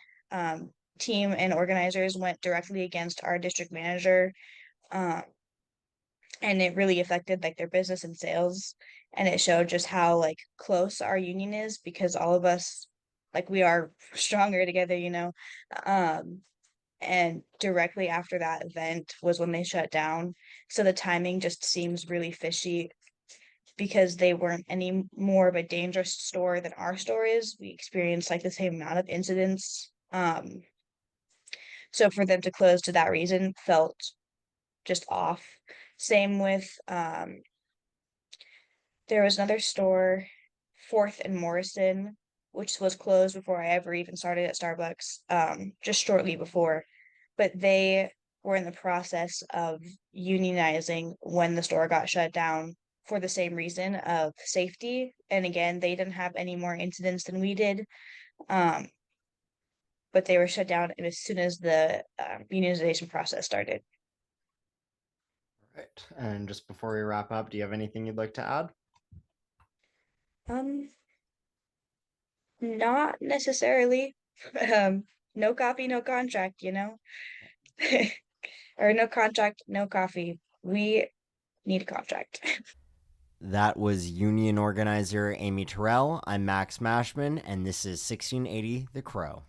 team and organizers went directly against our district manager. And it really affected like their business and sales. And it showed just how like close our union is because all of us, like we are stronger together, and directly after that event was when they shut down. So the timing just seems really fishy because they weren't any more of a dangerous store than our store is. We experienced like the same amount of incidents. So for them to close to that reason felt just off. Same with there was another store, 4th and Morrison, which was closed before I ever even started at Starbucks, just shortly before. But they were in the process of unionizing when the store got shut down for the same reason of safety. And again, they didn't have any more incidents than we did. But they were shut down as soon as the unionization process started.
Right. And just before we wrap up, do you have anything you'd like to add?
Not necessarily. No coffee, no contract, or no contract, no coffee. We need a contract.
That was union organizer Amy Terrell. I'm Max Mashman, and this is 1680 The Crow.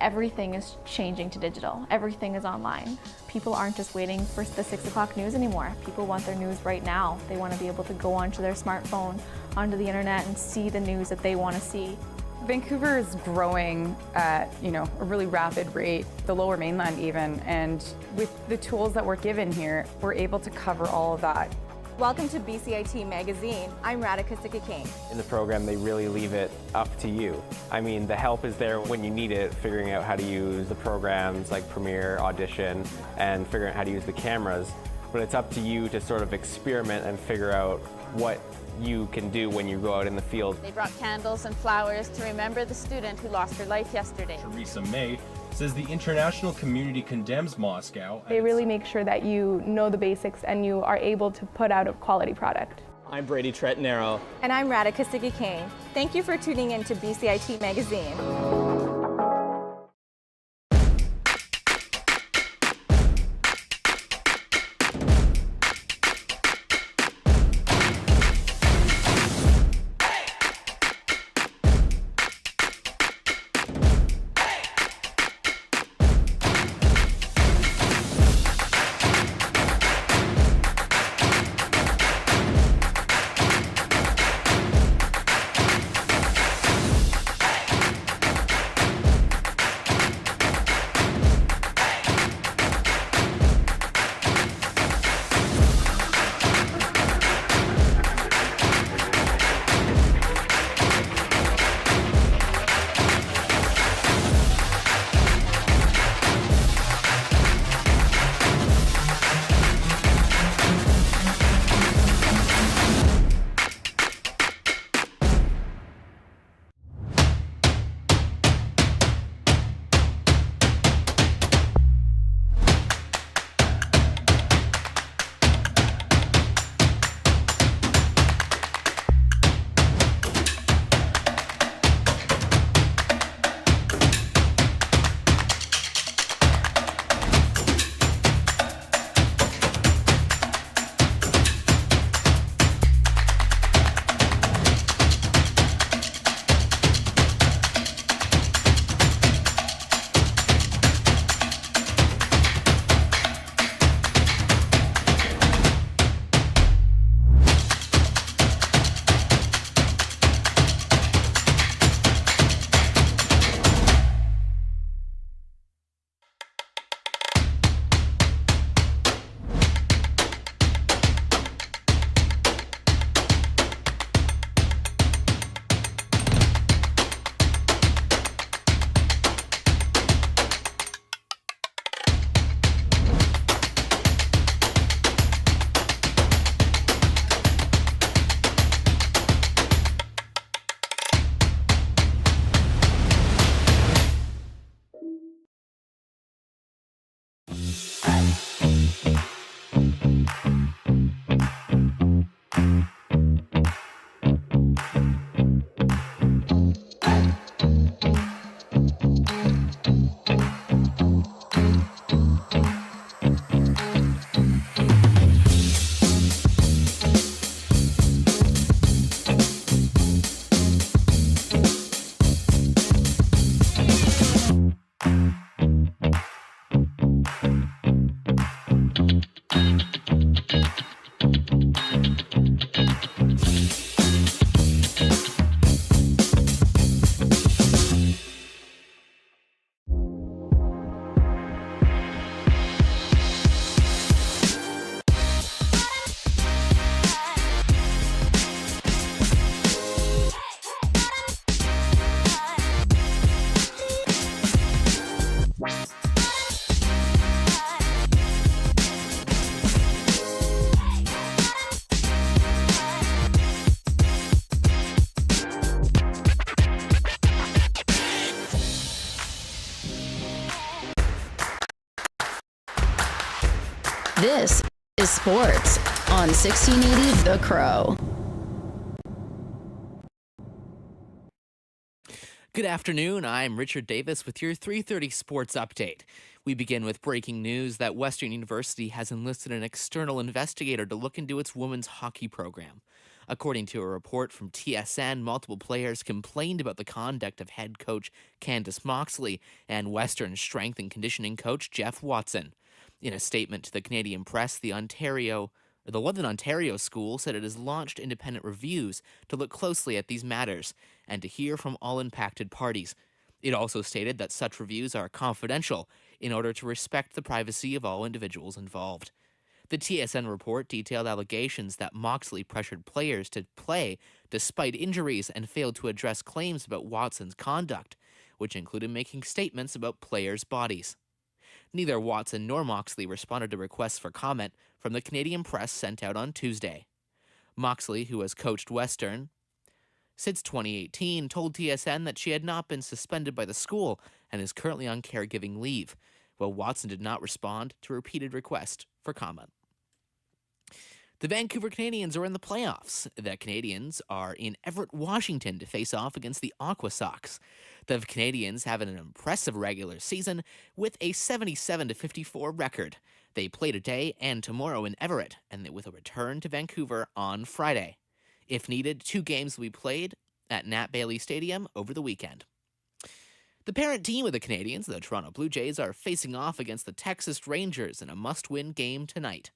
everything is changing to digital. Everything is online. People aren't just waiting for the 6 o'clock news anymore. People want their news right now. They want to be able to go onto their smartphone, onto the internet, and see the news that they want to see.
Vancouver is growing at, a really rapid rate, the Lower Mainland even, and with the tools that we're given here, we're able to cover all of that.
Welcome to BCIT Magazine. I'm Radhika Sikki-King.
In the program, they really leave it up to you. I mean, the help is there when you need it, figuring out how to use the programs like Premiere, Audition, and figuring out how to use the cameras. But it's up to you to sort of experiment and figure out what you can do when you go out in the field.
They brought candles and flowers to remember the student who lost her life yesterday.
Theresa May says the international community condemns Moscow.
They really make sure that you know the basics and you are able to put out a quality product.
I'm Brady Tretnero.
And I'm Radhika Sikki-King. Thank you for tuning in to BCIT Magazine.
This is sports on 1680 The Crow.
Good afternoon. I'm Richard Davis with your 3:30 Sports Update. We begin with breaking news that Western University has enlisted an external investigator to look into its women's hockey program. According to a report from TSN, multiple players complained about the conduct of head coach Candace Moxley and Western strength and conditioning coach Jeff Watson. In a statement to the Canadian press, the London, Ontario school said it has launched independent reviews to look closely at these matters and to hear from all impacted parties. It also stated that such reviews are confidential in order to respect the privacy of all individuals involved. The TSN report detailed allegations that Moxley pressured players to play despite injuries and failed to address claims about Watson's conduct, which included making statements about players' bodies. Neither Watson nor Moxley responded to requests for comment from the Canadian press sent out on Tuesday. Moxley, who has coached Western since 2018, told TSN that she had not been suspended by the school and is currently on caregiving leave, while Watson did not respond to repeated requests for comment. The Vancouver Canadians are in the playoffs. The Canadians are in Everett, Washington to face off against the Aqua Sox. The Canadians have an impressive regular season with a 77-54 record. They play today and tomorrow in Everett, and with a return to Vancouver on Friday. If needed, 2 games will be played at Nat Bailey Stadium over the weekend. The parent team of the Canadians, the Toronto Blue Jays, are facing off against the Texas Rangers in a must-win game tonight.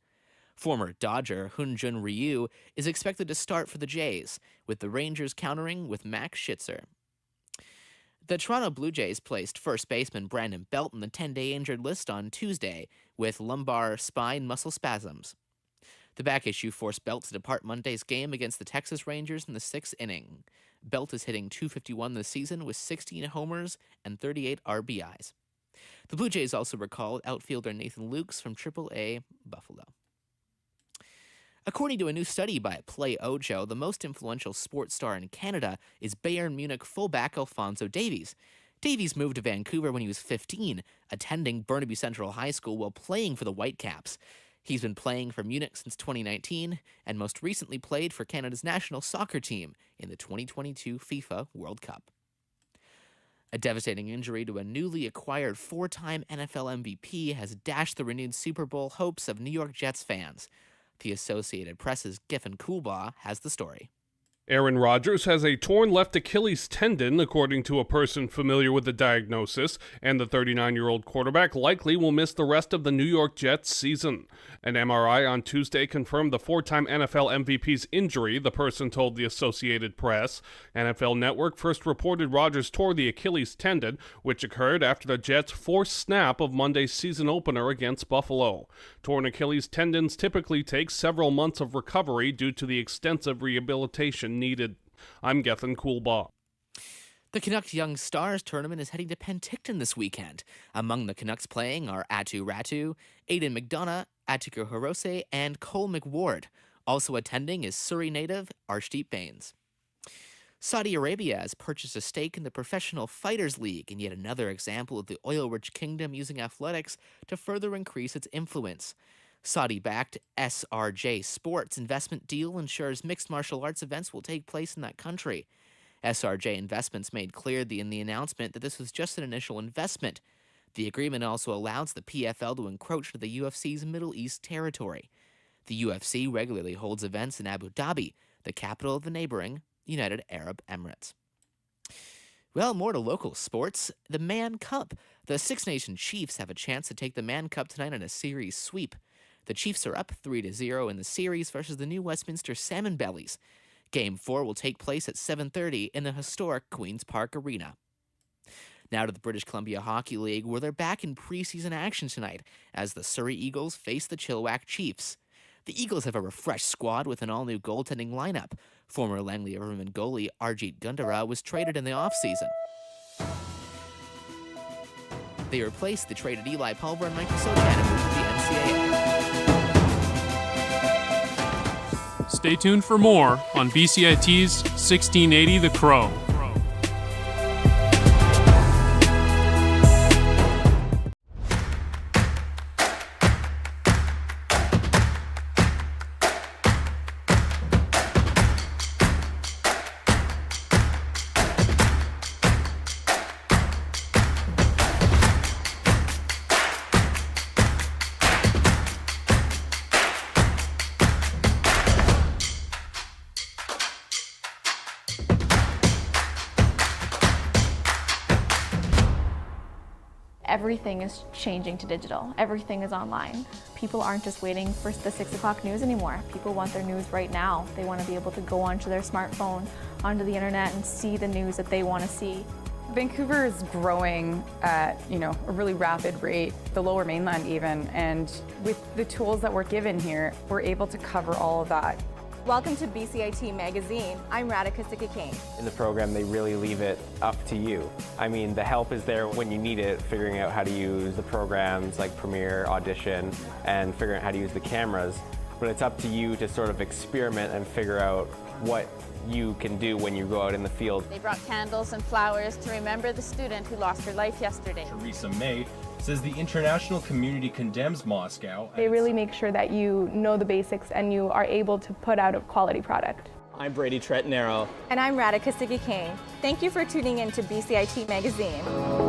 Former Dodger Hyunjin Ryu is expected to start for the Jays, with the Rangers countering with Max Scherzer. The Toronto Blue Jays placed first baseman Brandon Belt on the 10-day injured list on Tuesday with lumbar spine muscle spasms. The back issue forced Belt to depart Monday's game against the Texas Rangers in the 6th inning. Belt is hitting .251 this season with 16 homers and 38 RBIs. The Blue Jays also recalled outfielder Nathan Lukes from AAA Buffalo. According to a new study by Play Ojo, the most influential sports star in Canada is Bayern Munich fullback Alphonso Davies. Davies moved to Vancouver when he was 15, attending Burnaby Central High School while playing for the Whitecaps. He's been playing for Munich since 2019 and most recently played for Canada's national soccer team in the 2022 FIFA World Cup. A devastating injury to a newly acquired 4-time NFL MVP has dashed the renewed Super Bowl hopes of New York Jets fans. The Associated Press's Giffen Coolbaugh has the story.
Aaron Rodgers has a torn left Achilles tendon, according to a person familiar with the diagnosis, and the 39-year-old quarterback likely will miss the rest of the New York Jets season. An MRI on Tuesday confirmed the 4-time NFL MVP's injury, the person told the Associated Press. NFL Network first reported Rodgers tore the Achilles tendon, which occurred after the Jets' forced snap of Monday's season opener against Buffalo. Torn Achilles tendons typically take several months of recovery due to the extensive rehabilitation needed. I'm Gethin Coolbaugh.
The Canucks Young Stars tournament is heading to Penticton this weekend. Among the Canucks playing are Atu Ratu, Aidan McDonough, Atiko Hirose, and Cole McWard. Also attending is Surrey native Arshdeep Bains. Saudi Arabia has purchased a stake in the Professional Fighters League, in yet another example of the oil-rich kingdom using athletics to further increase its influence. Saudi-backed SRJ Sports investment deal ensures mixed martial arts events will take place in that country. SRJ Investments made clear in the announcement that this was just an initial investment. The agreement also allows the PFL to encroach into the UFC's Middle East territory. The UFC regularly holds events in Abu Dhabi, the capital of the neighboring United Arab Emirates. Well, more to local sports. The Mann Cup. The Six Nations Chiefs have a chance to take the Mann Cup tonight in a series sweep. The Chiefs are up 3-0 in the series versus the new Westminster Salmon Bellies. Game 4 will take place at 7:30 in the historic Queen's Park Arena. Now to the British Columbia Hockey League, where they're back in preseason action tonight as the Surrey Eagles face the Chilliwack Chiefs. The Eagles have a refreshed squad with an all-new goaltending lineup. Former Langley Riverman goalie Arjit Gundara was traded in the offseason. They replaced the traded Eli Pulver and Michael Sochanen with the NCAA.
Stay tuned for more on BCIT's 1680 The Crow.
Everything is changing to digital. Everything is online. People aren't just waiting for the 6 o'clock news anymore. People want their news right now. They want to be able to go onto their smartphone, onto the internet, and see the news that they want to see.
Vancouver is growing at, a really rapid rate, the Lower Mainland even, and with the tools that we're given here, we're able to cover all of that.
Welcome to BCIT Magazine. I'm Radhika Sikikane.
In the program, they really leave it up to you. I mean, the help is there when you need it, figuring out how to use the programs like Premiere, Audition, and figuring out how to use the cameras. But it's up to you to sort of experiment and figure out what you can do when you go out in the field.
They brought candles and flowers to remember the student who lost her life yesterday.
Theresa May says the international community condemns Moscow.
They really make sure that you know the basics and you are able to put out a quality product.
I'm Brady Tretanero.
And I'm Radhika Sikikane. Thank you for tuning in to BCIT Magazine.